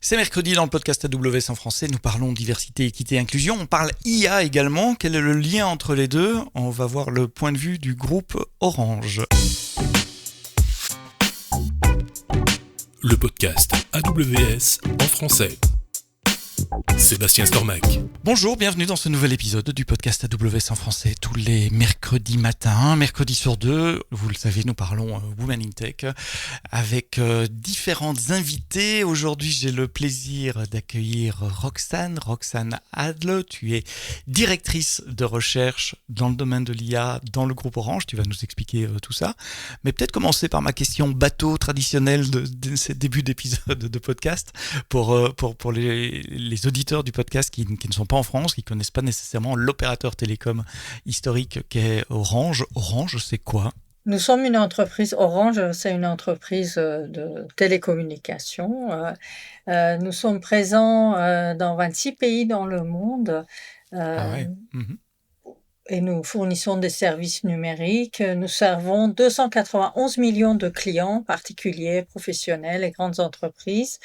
C'est mercredi dans le podcast AWS en français. Nous parlons diversité, équité, inclusion. On parle IA également. Quel est le lien entre les deux? On va voir le point de vue du groupe Orange. Le podcast AWS en français. Sébastien Stormac. Bonjour, bienvenue dans ce nouvel épisode du podcast AWS en français tous les mercredis matins, mercredi sur deux. Vous le savez, nous parlons Women in Tech avec différentes invités. Aujourd'hui, j'ai le plaisir d'accueillir Roxane Adle. Tu es directrice de recherche dans le domaine de l'IA dans le groupe Orange. Tu vas nous expliquer tout ça. Mais peut-être commencer par ma question bateau traditionnelle de ces débuts d'épisode de podcast pour les auditeurs du podcast qui ne sont pas en France, qui ne connaissent pas nécessairement l'opérateur télécom historique qu'est Orange. Orange, c'est quoi? Nous sommes une entreprise, Orange, c'est une entreprise de télécommunications. Nous sommes présents dans 26 pays dans le monde. Ah ouais. Et nous fournissons des services numériques. Nous servons 291 millions de clients, particuliers, professionnels et grandes entreprises.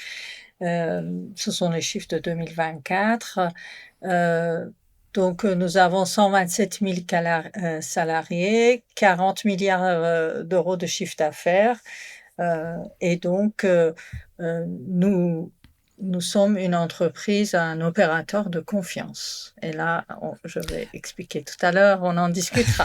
Ce sont les chiffres de 2024. Donc, nous avons 127 000 salariés, 40 milliards d'euros de chiffre d'affaires. Et donc, nous sommes une entreprise, un opérateur de confiance. Et là, je vais expliquer tout à l'heure, on en discutera.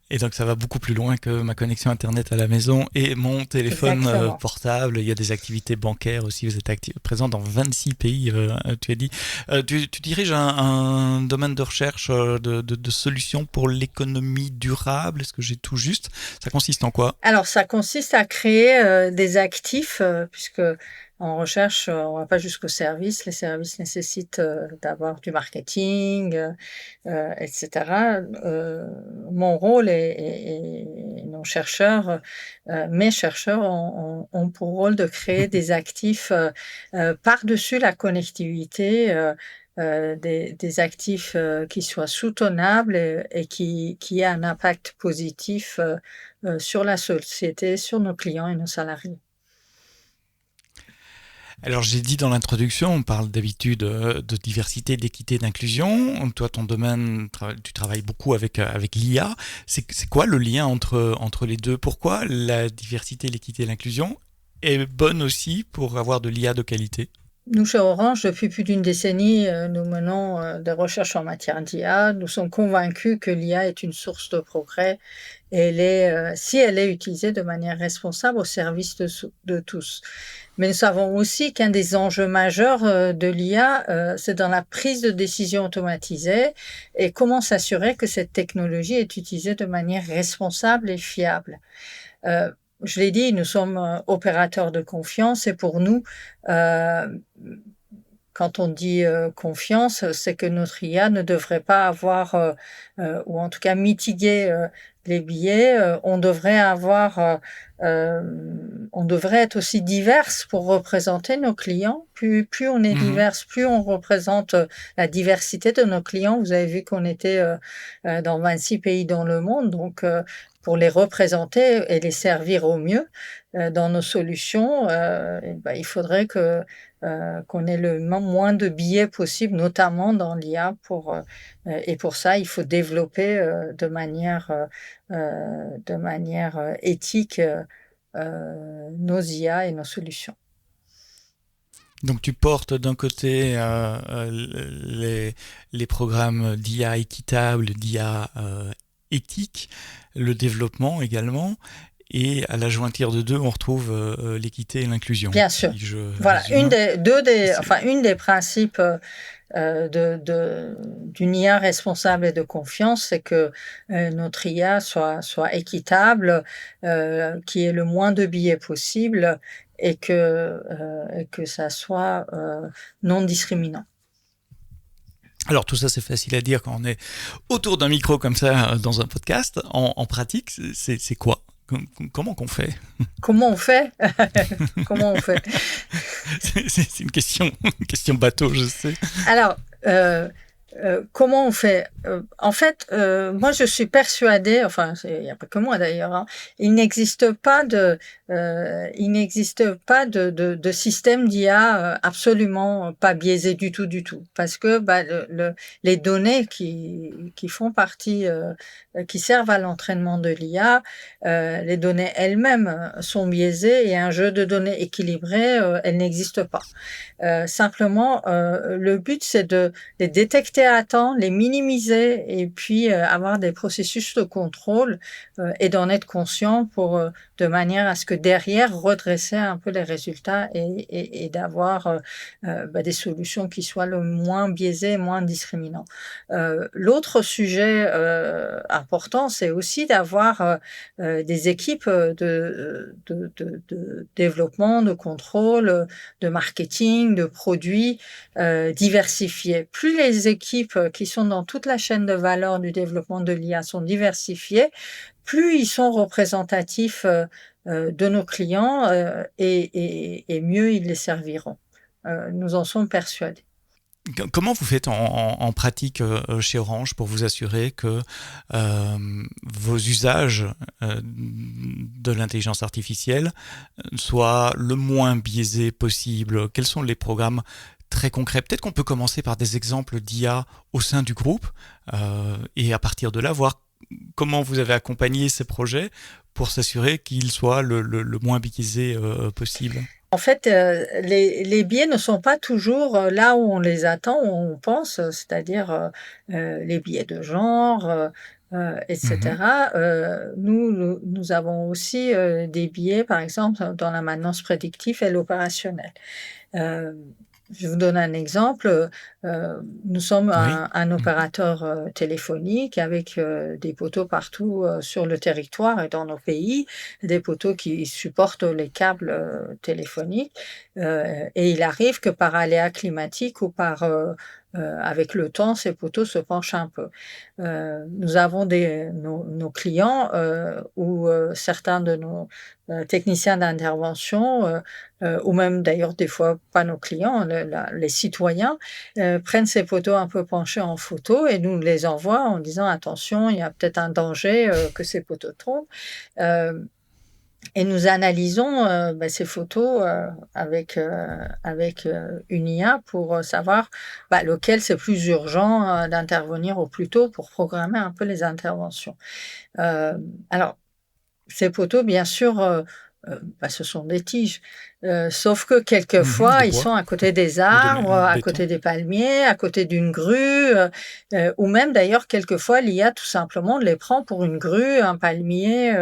Et donc, ça va beaucoup plus loin que ma connexion Internet à la maison et mon téléphone portable. Il y a des activités bancaires aussi. Vous êtes présent dans 26 pays, tu as dit. Tu diriges un domaine de recherche de solutions pour l'économie durable. Est-ce que j'ai tout juste? Ça consiste en quoi? Alors, ça consiste à créer des actifs, puisque en recherche, on ne va pas jusqu'au service. Les services nécessitent d'avoir du marketing, etc. Mon rôle et nos chercheurs, mes chercheurs ont pour rôle de créer des actifs par-dessus la connectivité, des actifs qui soient soutenables et qui aient un impact positif sur la société, sur nos clients et nos salariés. Alors, j'ai dit dans l'introduction, on parle d'habitude de diversité, d'équité, d'inclusion. Toi, ton domaine, tu travailles beaucoup avec l'IA. C'est quoi le lien entre les deux? Pourquoi la diversité, l'équité et l'inclusion est bonne aussi pour avoir de l'IA de qualité? Nous, chez Orange, depuis plus d'une décennie, nous menons des recherches en matière d'IA. Nous sommes convaincus que l'IA est une source de progrès et si elle est utilisée de manière responsable au service de tous. Mais nous savons aussi qu'un des enjeux majeurs de l'IA, c'est dans la prise de décision automatisée et comment s'assurer que cette technologie est utilisée de manière responsable et fiable. Je l'ai dit, nous sommes opérateurs de confiance et pour nous, quand on dit confiance, c'est que notre IA ne devrait pas avoir, ou en tout cas mitiguer les biais. On devrait être aussi diverses pour représenter nos clients. Plus on est diverse, plus on représente la diversité de nos clients. Vous avez vu qu'on était dans 26 pays dans le monde, donc pour les représenter et les servir au mieux dans nos solutions, il faudrait qu'on ait le moins de biais possible, notamment dans l'IA. Et pour ça, il faut développer de manière éthique nos IA et nos solutions. Donc tu portes d'un côté les programmes d'IA équitable, d'IA éthique, le développement également, et à la jointure de deux, on retrouve l'équité et l'inclusion. Bien sûr. Voilà, une des principes d'une IA responsable et de confiance, c'est que notre IA soit équitable, qu'il y ait le moins de biais possible et que ça soit non discriminant. Alors tout ça c'est facile à dire quand on est autour d'un micro comme ça dans un podcast. En pratique, c'est quoi? Comment qu'on fait? Comment on fait? Comment on fait? C'est une question bateau, je sais. Alors, comment on fait? En fait, moi je suis persuadée, enfin il n'y a pas que moi d'ailleurs, il n'existe pas il n'existe pas de système d'IA absolument pas biaisé du tout, parce que les données qui font partie, qui servent à l'entraînement de l'IA, les données elles-mêmes sont biaisées et un jeu de données équilibré, elle n'existe pas. Simplement, le but, c'est de les détecter à temps, les minimiser et puis avoir des processus de contrôle et d'en être conscient pour de manière à ce que derrière redresser un peu les résultats et d'avoir des solutions qui soient le moins biaisées, moins discriminants. L'autre sujet important, c'est aussi d'avoir des équipes de développement, de contrôle, de marketing, de produits diversifiés. Plus les équipes qui sont dans toute la chaîne de valeur du développement de l'IA sont diversifiées, plus ils sont représentatifs de nos clients et mieux ils les serviront. Nous en sommes persuadés. Comment vous faites en pratique chez Orange pour vous assurer que vos usages de l'intelligence artificielle soient le moins biaisés possible? Quels sont les programmes très concrets? Peut-être qu'on peut commencer par des exemples d'IA au sein du groupe et à partir de là, voir comment vous avez accompagné ces projets pour s'assurer qu'ils soient le moins biaisés possible. En fait, les biais ne sont pas toujours là où on les attend, où on pense, c'est-à-dire les biais de genre, etc. Nous avons aussi des biais, par exemple, dans la maintenance prédictive et l'opérationnel. Je vous donne un exemple. Nous sommes un opérateur téléphonique avec des poteaux partout sur le territoire et dans nos pays, des poteaux qui supportent les câbles téléphoniques. Et il arrive que par aléa climatique ou avec le temps, ces poteaux se penchent un peu. Nous avons nos clients ou certains de nos techniciens d'intervention, ou même d'ailleurs des fois pas nos clients, les citoyens, prennent ces poteaux un peu penchés en photo et nous les envoient en disant attention, il y a peut-être un danger que ces poteaux tombent. Et nous analysons ces photos avec une IA pour savoir lequel c'est plus urgent d'intervenir au plus tôt pour programmer un peu les interventions. Alors, ces poteaux, bien sûr, ce sont des tiges. Sauf que quelquefois, ils sont à côté des arbres, à côté des palmiers, à côté d'une grue, ou même d'ailleurs, quelquefois, l'IA tout simplement les prend pour une grue, un palmier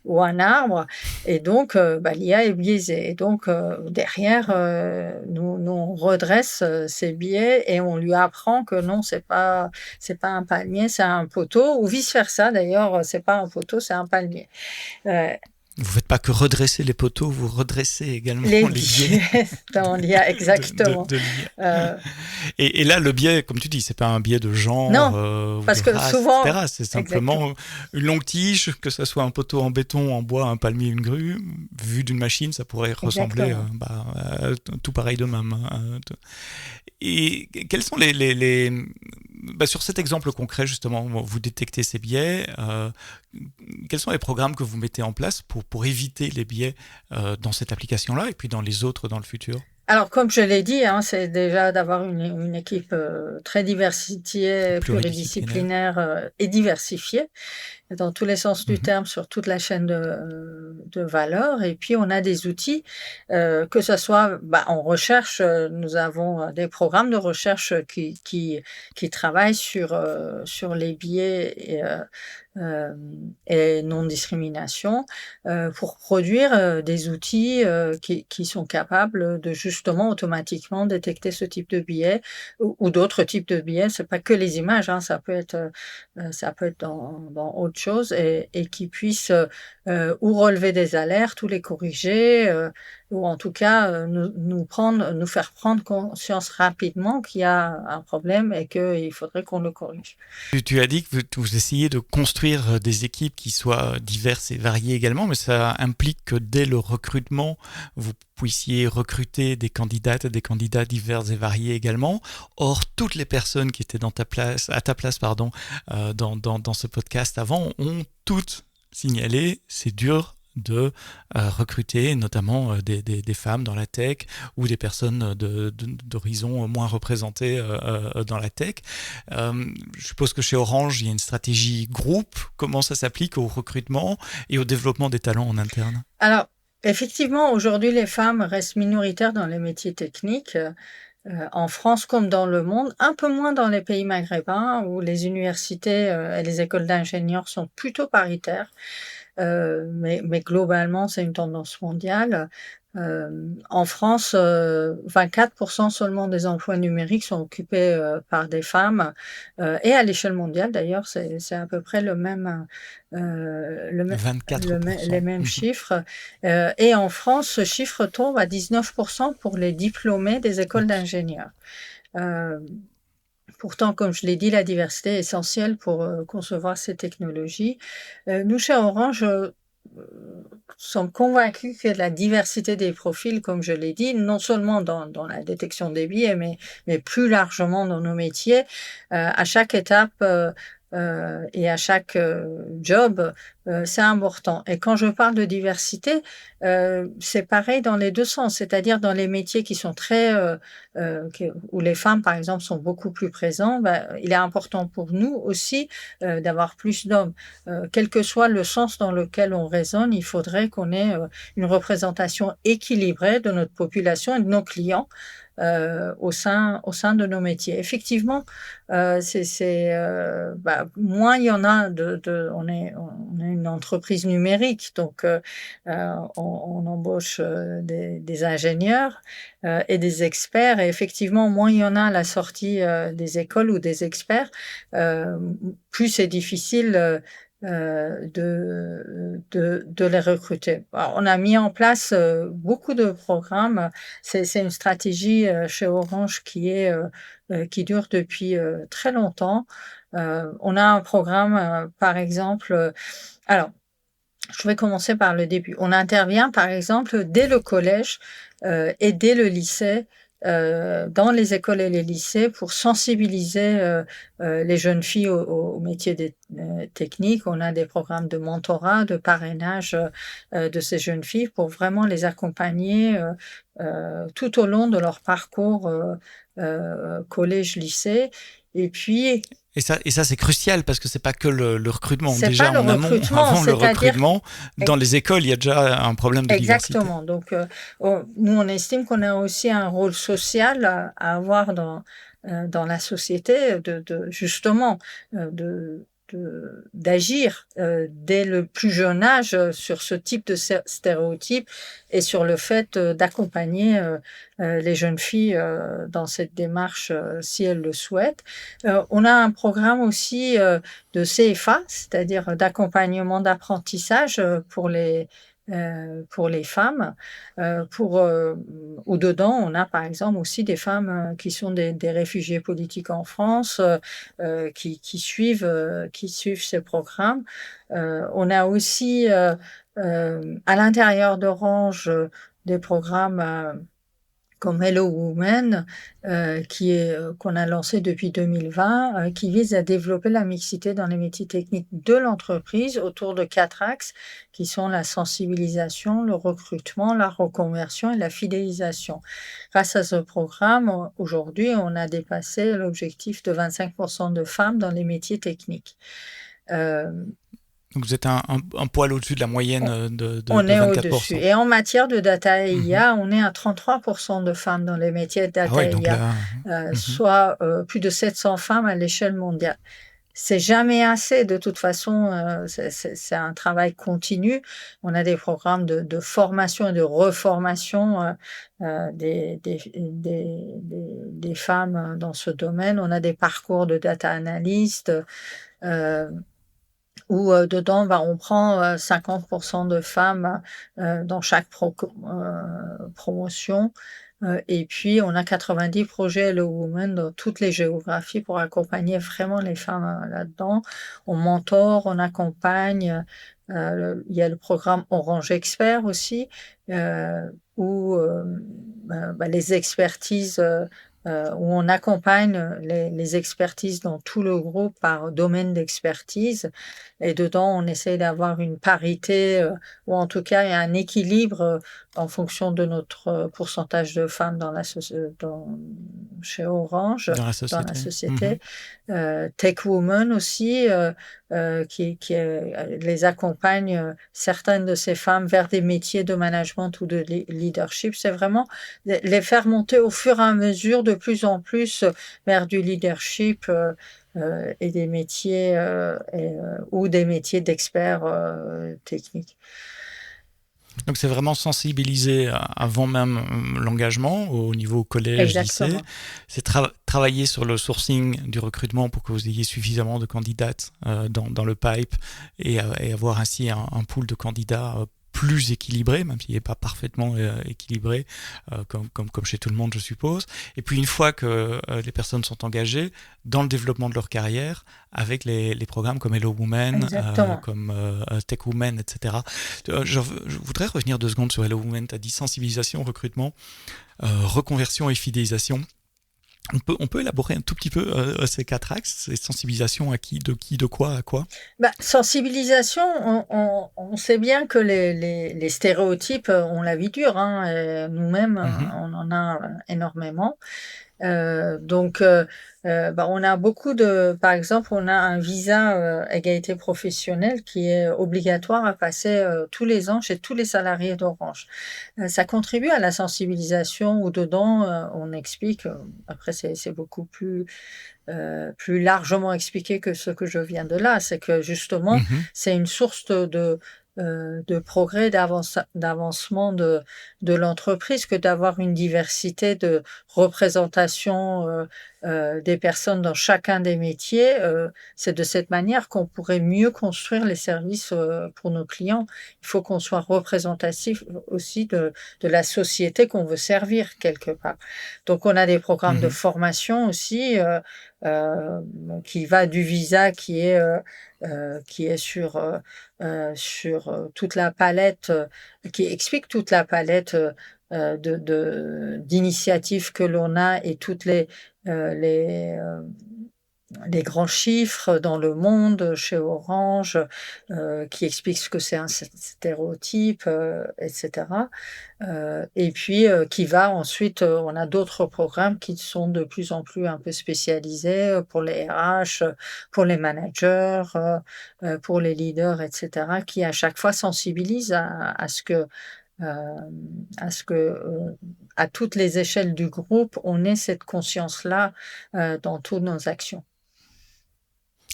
ou un arbre. Et donc, l'IA est biaisée. Et donc, derrière, nous on redresse ces biais et on lui apprend que non, c'est pas un palmier, c'est un poteau, ou vice-versa. D'ailleurs, c'est pas un poteau, c'est un palmier. Vous ne faites pas que redresser les poteaux, vous redressez également les biais. Dans l'IA, exactement. Et là, le biais, comme tu dis, c'est pas un biais de genre, parce de que race, souvent, etc. C'est simplement une longue tige, que ce soit un poteau en béton, en bois, un palmier, une grue. Vu d'une machine, ça pourrait ressembler tout pareil de même. Et quels sont sur cet exemple concret, justement, vous détectez ces biais. Quels sont les programmes que vous mettez en place pour éviter les biais dans cette application-là et puis dans les autres dans le futur? Alors, comme je l'ai dit, c'est déjà d'avoir une équipe très diversifiée, pluridisciplinaire et diversifiée, dans tous les sens du terme, sur toute la chaîne de valeur. Et puis, on a des outils, que ce soit en recherche, nous avons des programmes de recherche qui travaillent sur les biais et non-discrimination pour produire des outils qui sont capables de justement automatiquement détecter ce type de biais ou d'autres types de biais. C'est pas que les images, ça peut être dans autre chose et qui puissent ou relever des alertes ou les corriger ou en tout cas nous faire prendre conscience rapidement qu'il y a un problème et qu'il faudrait qu'on le corrige. Tu as dit que vous essayez de construire des équipes qui soient diverses et variées également, mais ça implique que dès le recrutement, vous puissiez recruter des candidates et des candidats divers et variés également. Or, toutes les personnes qui étaient à ta place, dans ce podcast avant, ont toutes signalé, c'est dur de recruter notamment des femmes dans la tech ou des personnes d'horizons moins représentés dans la tech. Je suppose que chez Orange, il y a une stratégie groupe. Comment ça s'applique au recrutement et au développement des talents en interne? Alors, effectivement, aujourd'hui, les femmes restent minoritaires dans les métiers techniques, en France comme dans le monde, un peu moins dans les pays maghrébins où les universités et les écoles d'ingénieurs sont plutôt paritaires. Mais globalement, c'est une tendance mondiale. En France, 24% seulement des emplois numériques sont occupés par des femmes. Et à l'échelle mondiale, d'ailleurs, c'est à peu près les 24%. mêmes chiffres. Et en France, ce chiffre tombe à 19% pour les diplômés des écoles d'ingénieurs. Euh, Pourtant, comme je l'ai dit, la diversité est essentielle pour concevoir ces technologies. Nous, chez Orange, sommes convaincus que la diversité des profils, comme je l'ai dit, non seulement dans la détection des biais, mais plus largement dans nos métiers, à chaque étape et à chaque job, c'est important. Et quand je parle de diversité, c'est pareil dans les deux sens, c'est-à-dire dans les métiers qui sont où les femmes, par exemple, sont beaucoup plus présentes, il est important pour nous aussi d'avoir plus d'hommes. Quel que soit le sens dans lequel on raisonne, il faudrait qu'on ait une représentation équilibrée de notre population et de nos clients au sein de nos métiers. Effectivement, moins il y en a on est une entreprise numérique, donc on embauche des ingénieurs et des experts, et effectivement, moins il y en a à la sortie des écoles ou des experts, plus c'est difficile de les recruter. Alors, on a mis en place beaucoup de programmes. C'est une stratégie chez Orange qui dure depuis très longtemps. On a un programme, par exemple. Alors, je vais commencer par le début. On intervient, par exemple, dès le collège et dès le lycée, dans les écoles et les lycées, pour sensibiliser les jeunes filles au métier des techniques. On a des programmes de mentorat, de parrainage de ces jeunes filles pour vraiment les accompagner tout au long de leur parcours collège-lycée. Et puis, Et ça, c'est crucial parce que c'est pas que le recrutement. c'est Déjà, pas le en amont, recrutement, avant le c'est-à-dire recrutement, dans les écoles, il y a déjà un problème de diversité. exactement. Donc, nous, on estime qu'on a aussi un rôle social à avoir dans la société, justement, d'agir dès le plus jeune âge sur ce type de stéréotypes et sur le fait d'accompagner les jeunes filles dans cette démarche si elles le souhaitent. On a un programme aussi de CFA, c'est-à-dire d'accompagnement d'apprentissage pour les femmes, où dedans, on a par exemple aussi des femmes qui sont des réfugiés politiques en France, qui suivent ces programmes. On a aussi à l'intérieur d'Orange des programmes comme Hello Women, qu'on a lancé depuis 2020, qui vise à développer la mixité dans les métiers techniques de l'entreprise autour de 4 axes, qui sont la sensibilisation, le recrutement, la reconversion et la fidélisation. Grâce à ce programme, aujourd'hui, on a dépassé l'objectif de 25% de femmes dans les métiers techniques. Donc vous êtes un poil au-dessus de la moyenne de on est 24%. au-dessus. Et en matière de data et IA, on est à 33% de femmes dans les métiers de data et IA, soit plus de 700 femmes à l'échelle mondiale. C'est jamais assez, de toute façon, c'est un travail continu. On a des programmes de formation et de reformation des femmes dans ce domaine. On a des parcours de data analystes où dedans, on prend 50% de femmes dans chaque promotion. Et puis, on a 90 projets Hello Women dans toutes les géographies pour accompagner vraiment les femmes là-dedans. On mentor, on accompagne. Il y a le programme Orange Expert aussi, où les expertises où on accompagne les expertises dans tout le groupe par domaine d'expertise. Et dedans, on essaie d'avoir une parité, ou en tout cas un équilibre en fonction de notre pourcentage de femmes chez Orange, Dans la dans la société. société. Tech Women aussi, qui les accompagne, certaines de ces femmes vers des métiers de management ou de leadership. C'est vraiment les faire monter au fur et à mesure de plus en plus vers du leadership et des métiers ou des métiers d'experts techniques. Donc c'est vraiment sensibiliser avant même l'engagement au niveau collège, lycée. Exactement. C'est travailler sur le sourcing du recrutement pour que vous ayez suffisamment de candidates dans le pipe et avoir ainsi un pool de candidats plus équilibré, même s'il n'est pas parfaitement équilibré, comme chez tout le monde, je suppose. Et puis une fois que les personnes sont engagées dans le développement de leur carrière, avec les programmes comme Hello Women, comme Tech Women, etc. Je voudrais revenir 2 secondes sur Hello Women. Tu as dit sensibilisation, recrutement, reconversion et fidélisation. On peut élaborer un tout petit peu ces 4 axes, ces sensibilisations à qui, de quoi, à quoi? Sensibilisation, on sait bien que les stéréotypes ont la vie dure, hein, nous-mêmes, on en a énormément. On a beaucoup par exemple, on a un visa égalité professionnelle qui est obligatoire à passer tous les ans chez tous les salariés d'Orange. Ça contribue à la sensibilisation où dedans, on explique, après c'est beaucoup plus largement expliqué que ce que je viens de là. C'est que justement, c'est une source de progrès, d'avancement de l'entreprise que d'avoir une diversité de représentation des personnes dans chacun des métiers. C'est de cette manière qu'on pourrait mieux construire les services pour nos clients. Il faut qu'on soit représentatif aussi de la société qu'on veut servir quelque part. Donc, on a des programmes de formation aussi qui va du visa qui est sur toute la palette, qui explique toute la palette d'initiatives que l'on a et toutes les grands chiffres dans le monde chez Orange, qui expliquent ce que c'est un stéréotype, etc. Et puis qui va ensuite, on a d'autres programmes qui sont de plus en plus un peu spécialisés pour les RH, pour les managers, pour les leaders, etc., qui à chaque fois sensibilisent à ce que à toutes les échelles du groupe, on ait cette conscience-là dans toutes nos actions.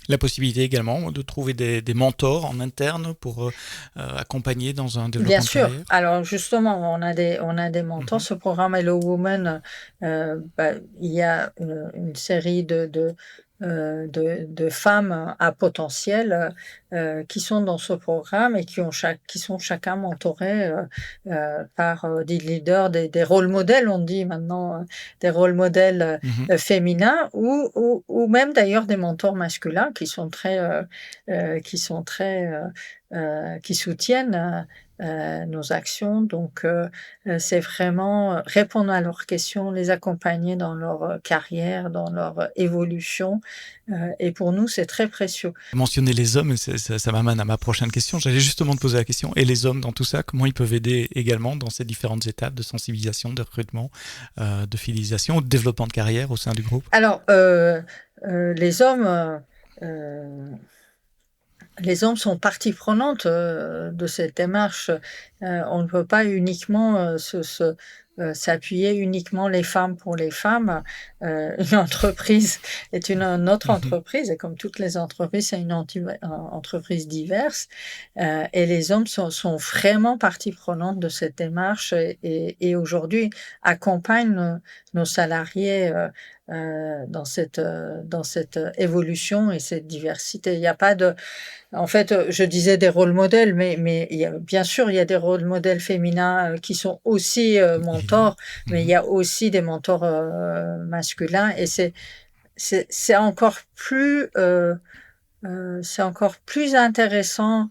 La possibilité également de trouver des mentors en interne pour accompagner dans un développement Bien sûr. de carrière. Alors justement, on a des mentors. Ce programme Hello Women, il y a une série de femmes à potentiel qui sont dans ce programme et qui sont chacun mentorées par des leaders, des rôles modèles, on dit maintenant, des rôles modèles féminins ou même d'ailleurs des mentors masculins qui soutiennent nos actions. Donc, c'est vraiment répondre à leurs questions, les accompagner dans leur carrière, dans leur évolution. Et pour nous, c'est très précieux. Mentionner les hommes, ça m'amène à ma prochaine question. J'allais justement te poser la question. Et les hommes dans tout ça, comment ils peuvent aider également dans ces différentes étapes de sensibilisation, de recrutement, de fidélisation, de développement de carrière au sein du groupe? Alors, les hommes... les hommes sont partie prenante de cette démarche. On ne peut pas uniquement s'appuyer uniquement les femmes pour les femmes. Une entreprise est une autre entreprise, et comme toutes les entreprises, c'est une entreprise diverse. Et les hommes sont vraiment partie prenante de cette démarche et aujourd'hui accompagnent nos salariés dans cette évolution et cette diversité. Il n'y a pas de... En fait, je disais des rôles modèles, mais bien sûr, il y a des rôles modèles féminins qui sont aussi mentors, mais il y a aussi des mentors masculins, et c'est encore plus intéressant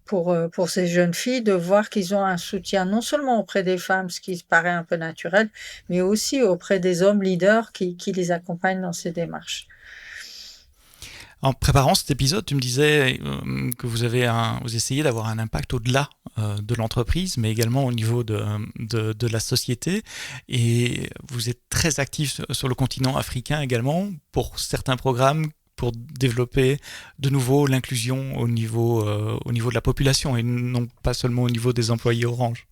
pour ces jeunes filles de voir qu'ils ont un soutien non seulement auprès des femmes, ce qui paraît un peu naturel, mais aussi auprès des hommes leaders qui les accompagnent dans ces démarches. En préparant cet épisode, tu me disais que vous essayez d'avoir un impact au-delà de l'entreprise, mais également au niveau de la société. Et vous êtes très actif sur le continent africain également pour certains programmes pour développer de nouveau l'inclusion au niveau de la population et non pas seulement au niveau des employés Orange.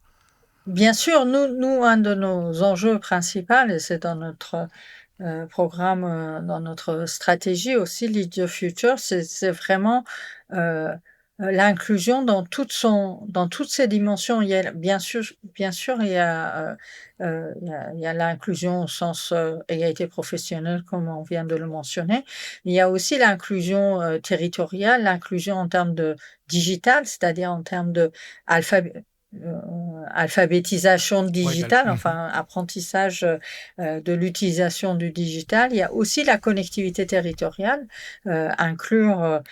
Bien sûr, nous, un de nos enjeux principaux, et c'est dans notre programme, dans notre stratégie aussi, Lead the Future, c'est vraiment l'inclusion dans toutes ses dimensions. Il y a, bien sûr, il y a l'inclusion au sens égalité professionnelle, comme on vient de le mentionner. Mais il y a aussi l'inclusion territoriale, l'inclusion en termes de digital, c'est-à-dire en termes de alphabétisation digitale, enfin apprentissage de l'utilisation du digital. Il y a aussi la connectivité territoriale, inclure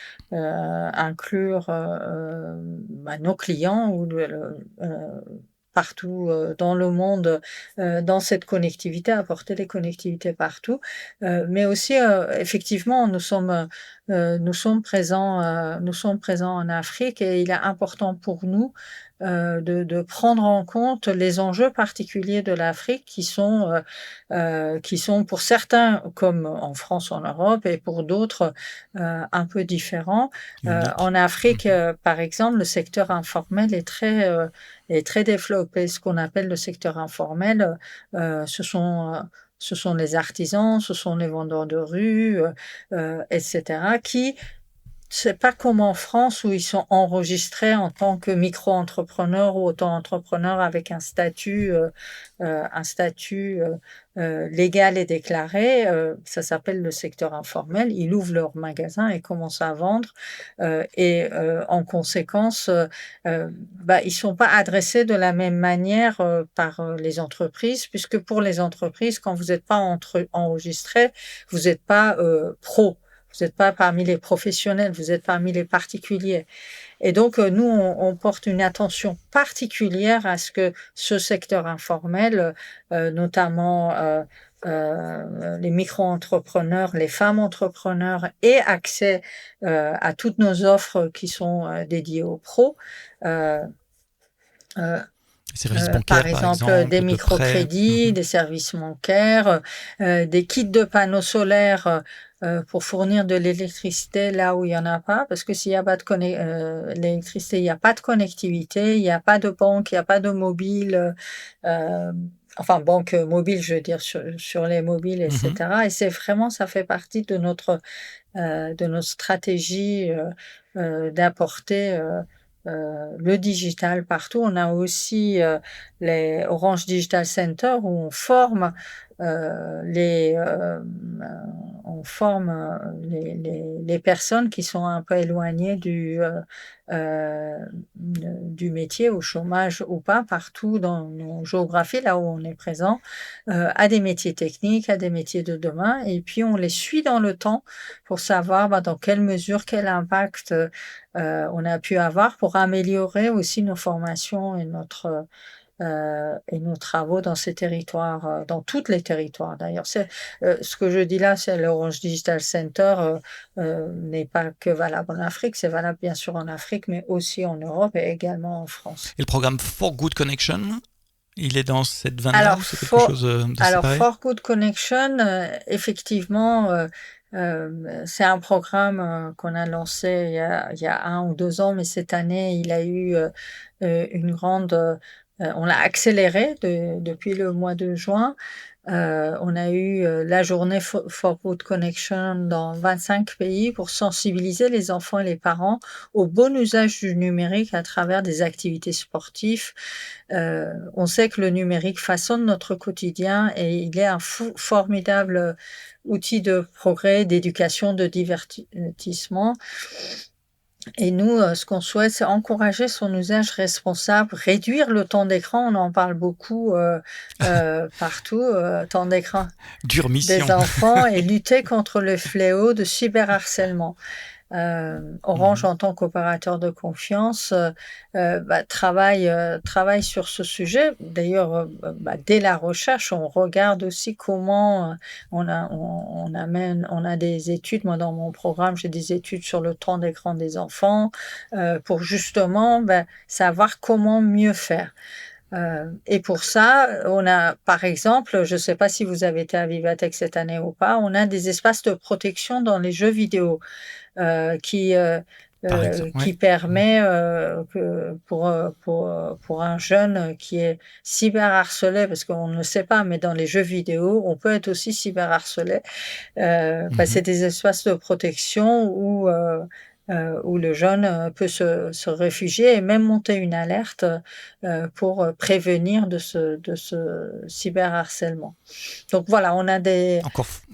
nos clients ou partout dans le monde dans cette connectivité, apporter des connectivités partout. Mais aussi, effectivement, nous sommes présents en Afrique et il est important pour nous de prendre en compte les enjeux particuliers de l'Afrique qui sont pour certains, comme en France, en Europe, et pour d'autres un peu différents. En Afrique, par exemple, le secteur informel est très développé. Ce qu'on appelle le secteur informel, ce sont les artisans, ce sont les vendeurs de rue, etc., qui, c'est pas comme en France où ils sont enregistrés en tant que micro-entrepreneurs ou auto-entrepreneurs avec un statut légal et déclaré. Ça s'appelle le secteur informel. Ils ouvrent leur magasin et commencent à vendre. En conséquence, ils sont pas adressés de la même manière par les entreprises, puisque pour les entreprises, quand vous n'êtes pas enregistré, vous n'êtes pas pro. Vous n'êtes pas parmi les professionnels, vous êtes parmi les particuliers. Et donc, nous, on porte une attention particulière à ce que ce secteur informel, notamment les micro-entrepreneurs, les femmes entrepreneurs, aient accès à toutes nos offres qui sont dédiées aux pros. Services bancaires, par exemple, des microcrédits, des services bancaires, des kits de panneaux solaires pour fournir de l'électricité là où il n'y en a pas, parce que s'il n'y a pas de l'électricité, il n'y a pas de connectivité, il n'y a pas de banque, il n'y a pas de mobile, banque mobile, je veux dire, sur les mobiles, etc. Et c'est vraiment, ça fait partie de notre stratégie d'apporter le digital partout. On a aussi les Orange Digital Center où on forme les personnes qui sont un peu éloignées du métier, au chômage ou pas, partout dans nos géographies, là où on est présent, à des métiers techniques, à des métiers de demain. Et puis, on les suit dans le temps pour savoir dans quelle mesure, quel impact on a pu avoir pour améliorer aussi nos formations et nos travaux dans ces territoires, dans tous les territoires d'ailleurs. Ce que je dis là, c'est l'Orange Digital Center n'est pas que valable en Afrique, c'est valable bien sûr en Afrique, mais aussi en Europe et également en France. Et le programme For Good Connection, il est dans cette veine-là ou c'est quelque chose de séparé? Alors, For Good Connection, effectivement, c'est un programme qu'on a lancé il y a 1 ou 2 ans, mais cette année, il a eu une grande... on l'a accéléré depuis le mois de juin. On a eu la journée For Good Connection dans 25 pays pour sensibiliser les enfants et les parents au bon usage du numérique à travers des activités sportives. On sait que le numérique façonne notre quotidien et il est un formidable outil de progrès, d'éducation, de divertissement. Et nous, ce qu'on souhaite, c'est encourager son usage responsable, réduire le temps d'écran. On en parle beaucoup partout, temps d'écran Dure mission des enfants et lutter contre le fléau de cyberharcèlement. Orange, Mhm. en tant qu'opérateur de confiance, travaille sur ce sujet. D'ailleurs, dès la recherche, on regarde aussi comment on a des études. Moi, dans mon programme, j'ai des études sur le temps d'écran des enfants pour justement savoir comment mieux faire. Et pour ça, on a, par exemple, je ne sais pas si vous avez été à Vivatech cette année ou pas, on a des espaces de protection dans les jeux vidéo euh, qui, euh, Par exemple, ouais. qui permet que pour un jeune qui est cyberharcelé, parce qu'on ne le sait pas, mais dans les jeux vidéo, on peut être aussi cyberharcelé. C'est Mhm. des espaces de protection où le jeune peut se réfugier et même monter une alerte pour prévenir de ce cyberharcèlement. Donc voilà, on a des...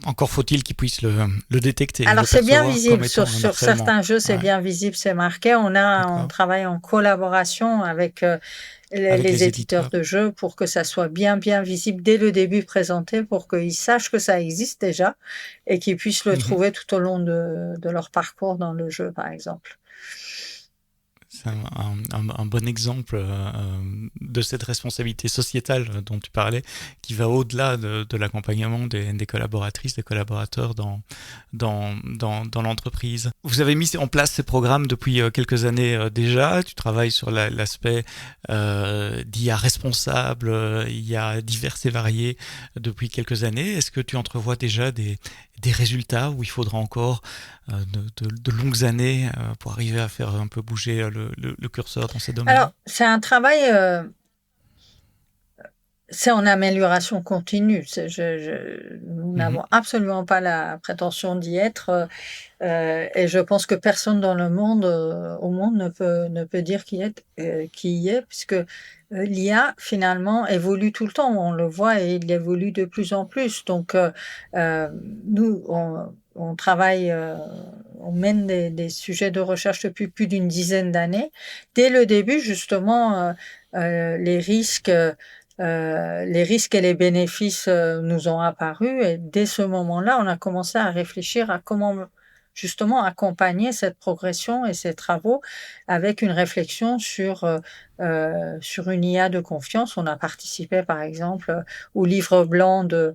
Encore faut-il qu'ils puissent le détecter et Alors le c'est bien percevoir comme visible étant un sur harcèlement. certains jeux, c'est Ouais, bien visible, c'est marqué. On d'accord. travaille en collaboration avec Avec les les éditeurs éditeurs. de jeux pour que ça soit bien visible dès le début présenté, pour qu'ils sachent que ça existe déjà et qu'ils puissent le Mhm. trouver tout au long de leur parcours dans le jeu, par exemple. C'est un bon exemple de cette responsabilité sociétale dont tu parlais, qui va au-delà de l'accompagnement des collaboratrices, des collaborateurs dans l'entreprise. Vous avez mis en place ces programmes depuis quelques années déjà. Tu travailles sur l'aspect d'IA responsable, IA divers et variés depuis quelques années. Est-ce que tu entrevois déjà des résultats où il faudra encore de longues années pour arriver à faire un peu bouger le curseur dans ces domaines? Alors, c'est un travail, c'est en amélioration continue. Nous Mhm. n'avons absolument pas la prétention d'y être. Et je pense que personne dans le monde, au monde, ne peut dire qui y est, puisque l'IA finalement évolue tout le temps. On le voit et il évolue de plus en plus. Donc, euh, nous, on travaille, on mène des sujets de recherche depuis plus d'une dizaine d'années. Dès le début, justement, les risques et les bénéfices nous ont apparu et dès ce moment-là, on a commencé à réfléchir à comment justement accompagner cette progression et ces travaux avec une réflexion sur une IA de confiance. On a participé par exemple au livre blanc de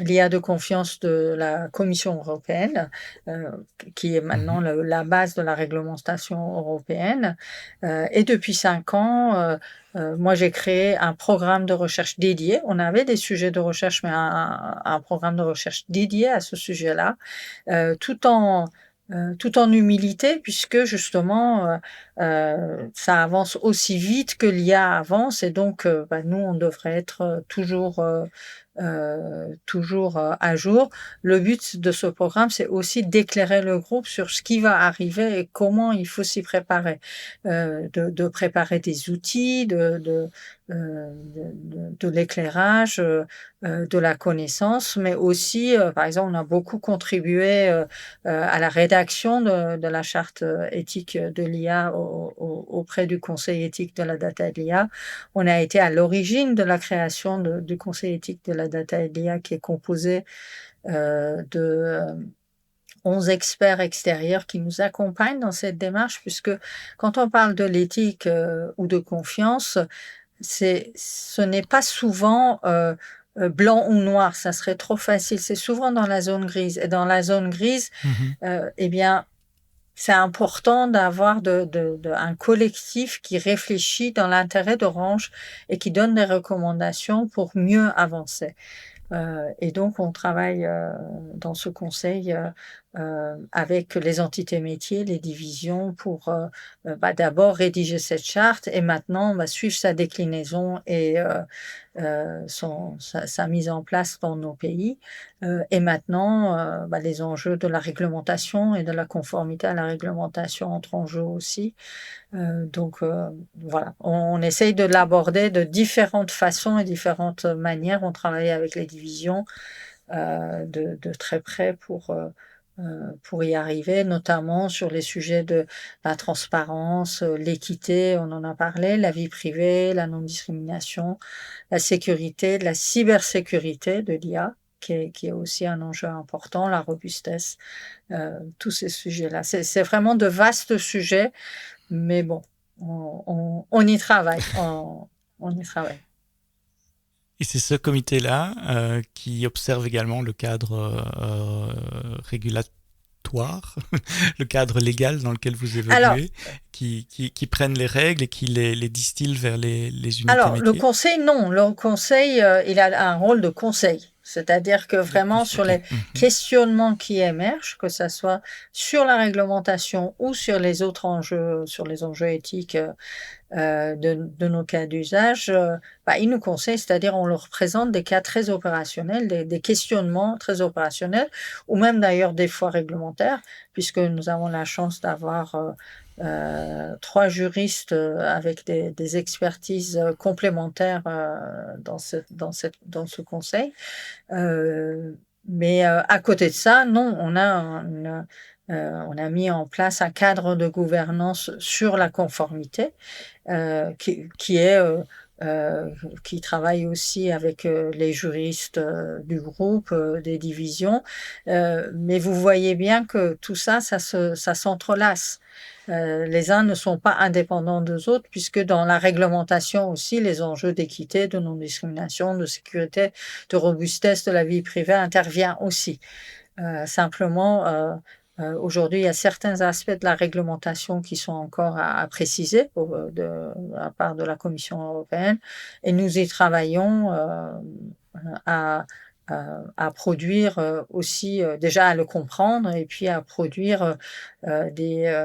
l'IA de confiance de la Commission européenne, euh, qui est Mhm. maintenant la base de la réglementation européenne. Et depuis 5 ans, moi, j'ai créé un programme de recherche dédié. On avait des sujets de recherche, mais un programme de recherche dédié à ce sujet-là, euh, tout en, tout en humilité, puisque justement, ça avance aussi vite que l'IA avance, et donc, nous, on devrait être toujours à jour. Le but de ce programme, c'est aussi d'éclairer le groupe sur ce qui va arriver et comment il faut s'y préparer. De préparer des outils, de l'éclairage, de la connaissance, mais aussi, par exemple, on a beaucoup contribué à la rédaction de la charte éthique de l'IA auprès du Conseil éthique de la data et de l'IA. On a été à l'origine de la création du Conseil éthique de la data et de l'IA, qui est composé de 11 experts extérieurs qui nous accompagnent dans cette démarche, puisque quand on parle de l'éthique ou de confiance, ce n'est pas souvent blanc ou noir, ça serait trop facile. C'est souvent dans la zone grise. Et dans la zone grise, Mhm. eh bien, c'est important d'avoir un collectif qui réfléchit dans l'intérêt d'Orange et qui donne des recommandations pour mieux avancer. Et donc, on travaille dans ce conseil avec les entités métiers, les divisions, pour d'abord rédiger cette charte et maintenant on va suivre sa déclinaison et sa mise en place dans nos pays. Et maintenant, les enjeux de la réglementation et de la conformité à la réglementation entrent en jeu aussi. Voilà, on essaye de l'aborder de différentes façons et différentes manières. On travaille avec les divisions de très près pour y arriver, notamment sur les sujets de la transparence, l'équité, on en a parlé, la vie privée, la non-discrimination, la sécurité, la cybersécurité de l'IA. qui est aussi un enjeu important, la robustesse, tous ces sujets-là. C'est vraiment de vastes sujets, mais bon, on y travaille, on y travaille. Et c'est ce comité-là qui observe également le cadre régulatoire, le cadre légal dans lequel vous évoluez, Alors, qui prennent les règles et qui les distillent vers les unités alors le métiers. conseil, non. Le conseil, il a un rôle de conseil. C'est-à-dire que vraiment sur les questionnements qui émergent, que ce soit sur la réglementation ou sur les autres enjeux, sur les enjeux éthiques de nos cas d'usage, ils nous conseillent, c'est-à-dire on leur présente des cas très opérationnels, des questionnements très opérationnels, ou même d'ailleurs des fois réglementaires, puisque nous avons la chance d'avoir 3 juristes avec des expertises complémentaires dans ce conseil. Mais à côté de ça, non, on a mis en place un cadre de gouvernance sur la conformité qui travaille aussi avec les juristes du groupe, des divisions. Mais vous voyez bien que tout ça, ça s'entrelace. Les uns ne sont pas indépendants des autres, puisque dans la réglementation aussi, les enjeux d'équité, de non-discrimination, de sécurité, de robustesse de la vie privée interviennent aussi. Simplement, aujourd'hui, il y a certains aspects de la réglementation qui sont encore à préciser à part de la Commission européenne, et nous y travaillons à produire aussi, déjà à le comprendre, et puis à produire des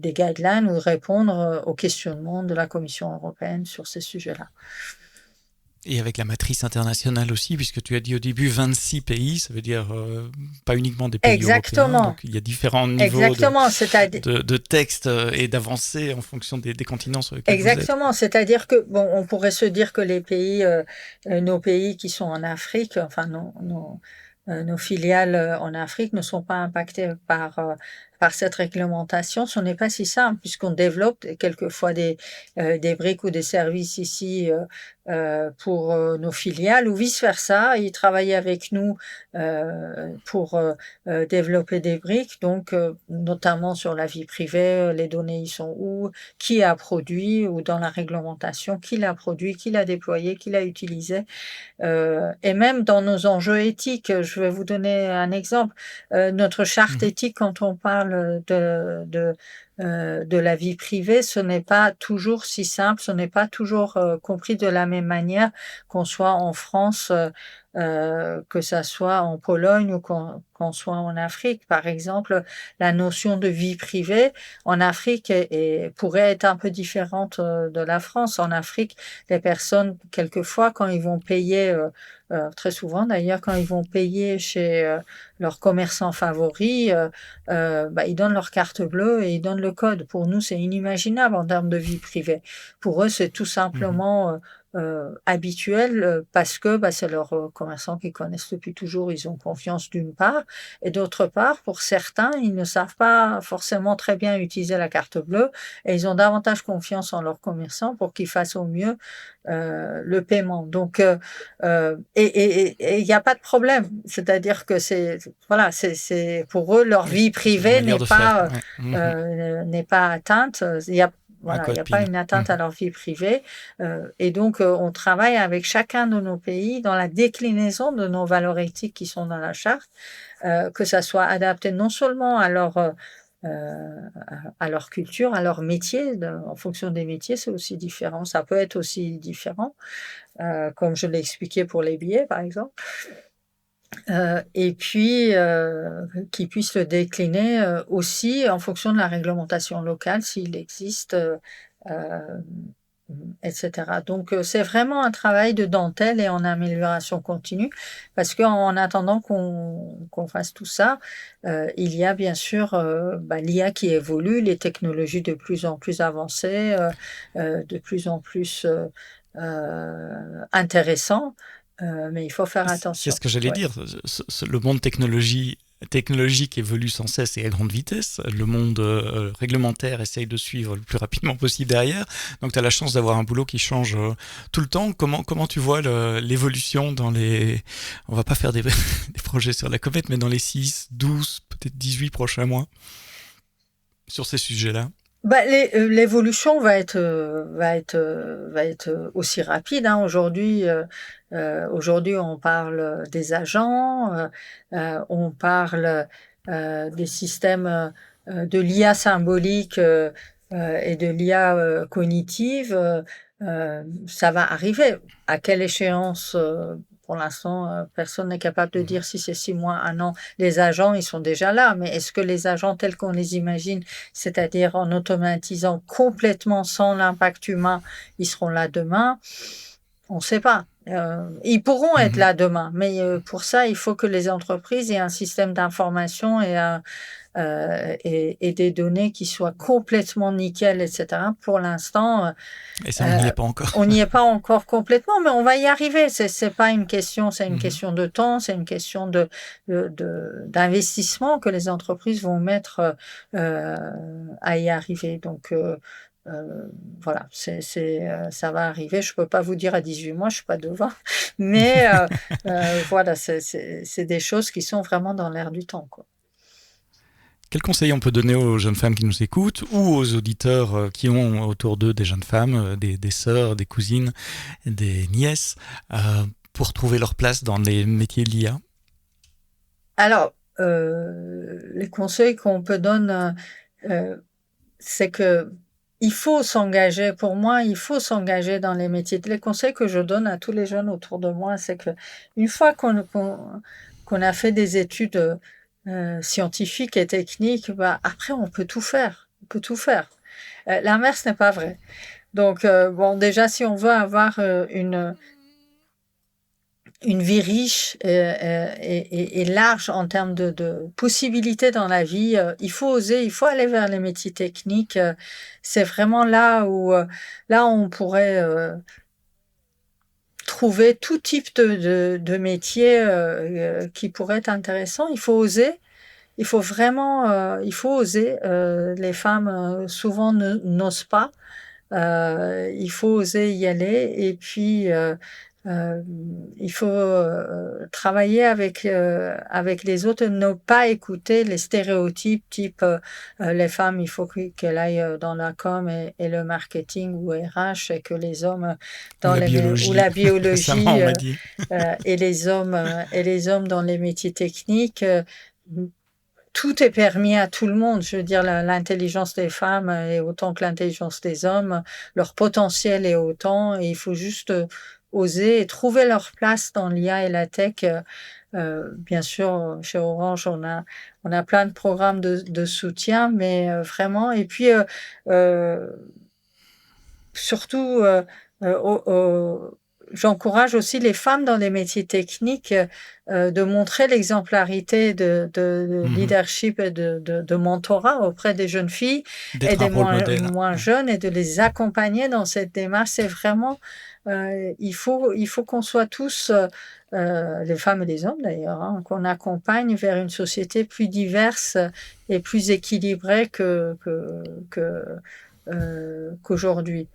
guidelines ou répondre aux questionnements de la Commission européenne sur ces sujets-là. Et avec la matrice internationale aussi, puisque tu as dit au début 26 pays, ça veut dire pas uniquement des pays Exactement. européens. Donc il y a différents niveaux de textes et d'avancées en fonction des continents sur lesquels Exactement. vous êtes. C'est-à-dire que, bon, on pourrait se dire que les pays, nos pays qui sont en Afrique, enfin nos filiales en Afrique ne sont pas impactées par cette réglementation. Ce n'est pas si simple, puisqu'on développe quelquefois des briques ou des services ici pour nos filiales, ou vice-versa. Ils travaillent avec nous pour développer des briques, donc notamment sur la vie privée, les données y sont où, qui a produit, ou dans la réglementation, qui l'a produit, qui l'a déployé, qui l'a utilisé. Et même dans nos enjeux éthiques, je vais vous donner un exemple. Notre charte éthique, quand on parle de la vie privée, ce n'est pas toujours si simple, ce n'est pas toujours compris de la même manière, qu'on soit en France, que ça soit en Pologne ou qu'on soit en Afrique. Par exemple, la notion de vie privée en Afrique pourrait être un peu différente de la France. En Afrique, les personnes, quelquefois, quand ils vont payer, très souvent d'ailleurs, quand ils vont payer chez leur commerçant favori, ils donnent leur carte bleue et ils donnent le code. Pour nous, c'est inimaginable en termes de vie privée. Pour eux, c'est tout simplement habituel parce que c'est leurs commerçants qu'ils connaissent depuis toujours, ils ont confiance d'une part, et d'autre part, pour certains, ils ne savent pas forcément très bien utiliser la carte bleue et ils ont davantage confiance en leurs commerçants pour qu'ils fassent au mieux le paiement. Donc, et il n'y a pas de problème, c'est-à-dire que c'est pour eux, leur vie privée n'est pas atteinte. Il n'y a pas une atteinte à leur vie privée. Et donc, on travaille avec chacun de nos pays dans la déclinaison de nos valeurs éthiques qui sont dans la charte, que ça soit adapté non seulement à leur culture, à leur métier. En fonction des métiers, c'est aussi différent. Ça peut être aussi différent, comme je l'ai expliqué pour les billets, par exemple. Et puis qu'ils puissent le décliner aussi en fonction de la réglementation locale, s'il existe, etc. Donc c'est vraiment un travail de dentelle et en amélioration continue, parce qu'en attendant qu'on fasse tout ça, il y a bien sûr l'IA qui évolue, les technologies de plus en plus avancées, de plus en plus intéressantes. Mais il faut faire attention. C'est ce que j'allais dire. Le monde technologie technologique évolue sans cesse et à grande vitesse. Le monde réglementaire essaye de suivre le plus rapidement possible derrière. Donc tu as la chance d'avoir un boulot qui change tout le temps. Comment tu vois l'évolution dans les... On va pas faire des projets sur la comète, mais dans les 6, 12, peut-être 18 prochains mois sur ces sujets-là? L'évolution va être aussi rapide, hein. Aujourd'hui, on parle des agents, on parle des systèmes de l'IA symbolique et de l'IA cognitive. Ça va arriver. À quelle échéance? Pour l'instant, personne n'est capable de dire si c'est 6 mois, 1 an. Les agents, ils sont déjà là, mais est-ce que les agents tels qu'on les imagine, c'est-à-dire en automatisant complètement sans l'impact humain, ils seront là demain? On ne sait pas. Ils pourront être là demain, mais pour ça, il faut que les entreprises aient un système d'information et des données qui soient complètement nickel, etc. Pour l'instant, et ça, on n'y est pas encore. On n'y est pas encore complètement, mais on va y arriver. C'est pas une question, c'est une question de temps, c'est une question d'investissement que les entreprises vont mettre à y arriver. Donc voilà, ça va arriver. Je peux pas vous dire à 18 mois, je suis pas devant, mais voilà, c'est des choses qui sont vraiment dans l'air du temps, quoi. Quel conseil on peut donner aux jeunes femmes qui nous écoutent ou aux auditeurs qui ont autour d'eux des jeunes femmes, des sœurs, des cousines, des nièces, pour trouver leur place dans les métiers de l'IA? Alors, les conseils qu'on peut donner, c'est que il faut s'engager. Pour moi, il faut s'engager dans les métiers. Les conseils que je donne à tous les jeunes autour de moi, c'est que une fois qu'on a fait des études scientifiques et techniques, après on peut tout faire. On peut tout faire. L'inverse n'est pas vrai. Donc bon, déjà si on veut avoir une vie riche et large en termes de possibilités dans la vie, il faut oser, il faut aller vers les métiers techniques. C'est vraiment là où on pourrait trouver tout type de métier qui pourrait être intéressant. Il faut oser. Il faut vraiment, il faut oser. Les femmes souvent n'osent pas. Il faut oser y aller. Et puis il faut travailler avec les autres, ne pas écouter les stéréotypes type les femmes, il faut qu'elles aillent dans la com et le marketing ou RH, et que les hommes dans ou la biologie et les hommes dans les métiers techniques. Tout est permis à tout le monde. Je veux dire, l'intelligence des femmes est autant que l'intelligence des hommes. Leur potentiel est autant. Et il faut juste oser et trouver leur place dans l'IA et la tech. Bien sûr, chez Orange, on a plein de programmes de soutien, mais vraiment. Et puis, surtout, j'encourage aussi les femmes dans les métiers techniques de montrer l'exemplarité de leadership et de mentorat auprès des jeunes filles et des moins jeunes, et de les accompagner dans cette démarche. C'est vraiment, il faut qu'on soit tous, les femmes et les hommes d'ailleurs, hein, qu'on accompagne vers une société plus diverse et plus équilibrée qu'aujourd'hui.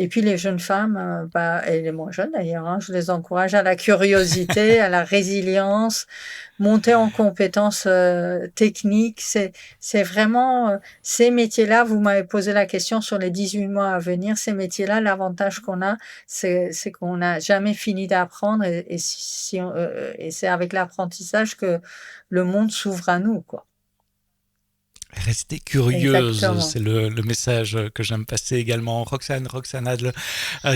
Et puis les jeunes femmes, et les moins jeunes d'ailleurs, hein, je les encourage à la curiosité, à la résilience, monter en compétences techniques. C'est vraiment ces métiers-là. Vous m'avez posé la question sur les 18 mois à venir. Ces métiers-là, l'avantage qu'on a, c'est qu'on n'a jamais fini d'apprendre, et c'est avec l'apprentissage que le monde s'ouvre à nous, quoi. Restez curieuse, Exactement. C'est le message que j'aime passer également. Roxane Adle,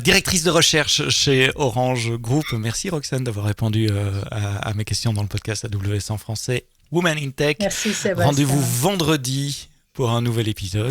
directrice de recherche chez Orange Group. Merci Roxane d'avoir répondu à mes questions dans le podcast AWS en français Women in Tech. Merci Sébastien. Rendez-vous vendredi pour un nouvel épisode.